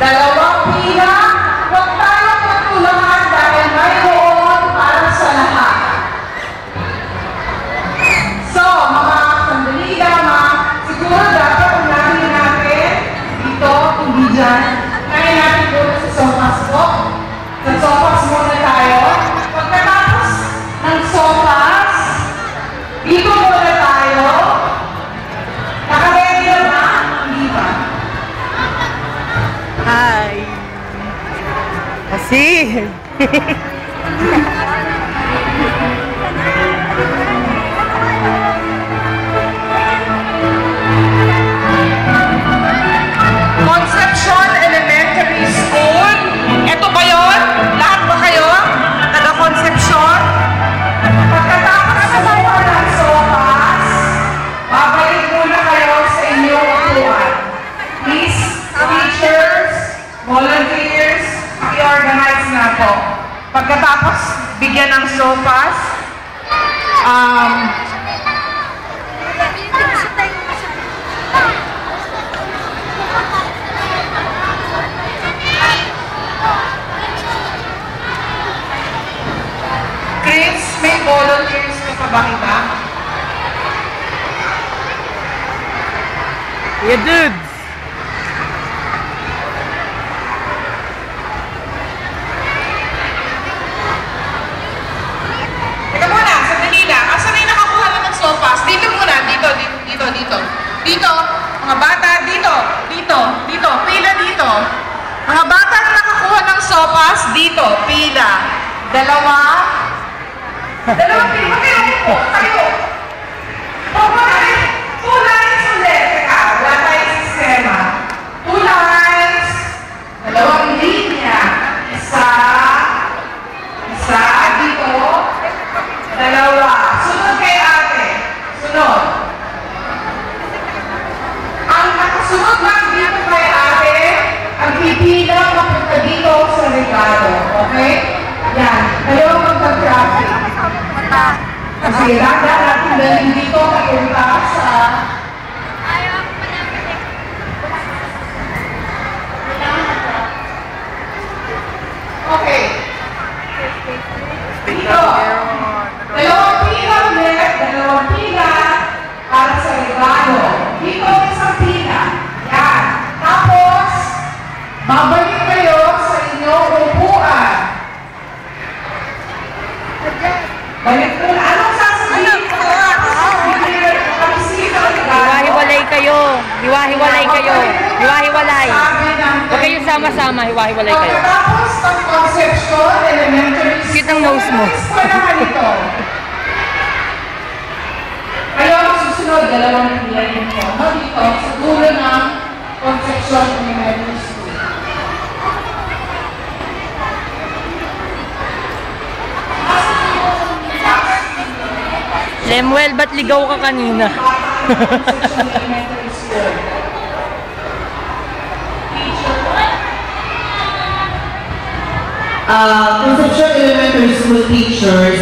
Dalawang pila. Huwag tayong magtulakan dahil mayroon para sa lahat. So, mga sandali lamang, siguro dapat unahin natin dito, hindi dyan. Kaya natin doon sa sopas po. Sa sopas muna tayo. Pagkatapos ng sopas, dito muna tayo. Nakaready na ba? Hindi ba? Hi! Kasi! Concepcion Elementary School. Ito ba yun? Lahat ba kayo? Taga-Concepcion? Pagkatapos sa ng sopas, babalik muna kayo sa inyong upuan. Please, teachers, volunteers, i-organize na po. Pagkatapos bigyan ng sopas, Chris, may volunteers ka pa ba kita? Yeah, dudes! Teka muna, sandali lang. Asan na yung nakakuha na ng sopas? Dito muna, dito. Dito, mga bata, dito. Pila dito. Mga bata na nakakuha ng sopas, dito, pila. Dalawang pila. Kayo. Two lines ulit. Teka, wala tayong sistema. Two lines. Dalawang linya. Isa, dito. Dalawa. Sunod kay ate. Sunod. Ang nakasunod lang dito kay ate, ang pipila mapunta dito sa regalo. Okay? Yan. Kayo magpag-traffic. Kasi rada natin dahil dito mapunta sa... Okay. Dito. Dalawang pila ulit, dalawang pila para sa regalo. Dito isang pila. Yan. Tapos, babalik kayo sa inyong upuan. Balik mo na. Anong sasabihin ko? Hiwa-hiwalay kayo! Hiwa-hiwalay kayo! Hiwa-hiwalay! Huwag kayo sama-sama, hiwa-hiwalay kayo. Pagkatapos ng Concepcion Elementary School, Cute ang nose mo. Kayo ang susunod, dalawang pila ninyo. Dito, sa dulo ng Concepcion Elementary School. Lemuel, ba't ligaw ka kanina? Concepcion Elementary School. Concepcion Elementary School teachers.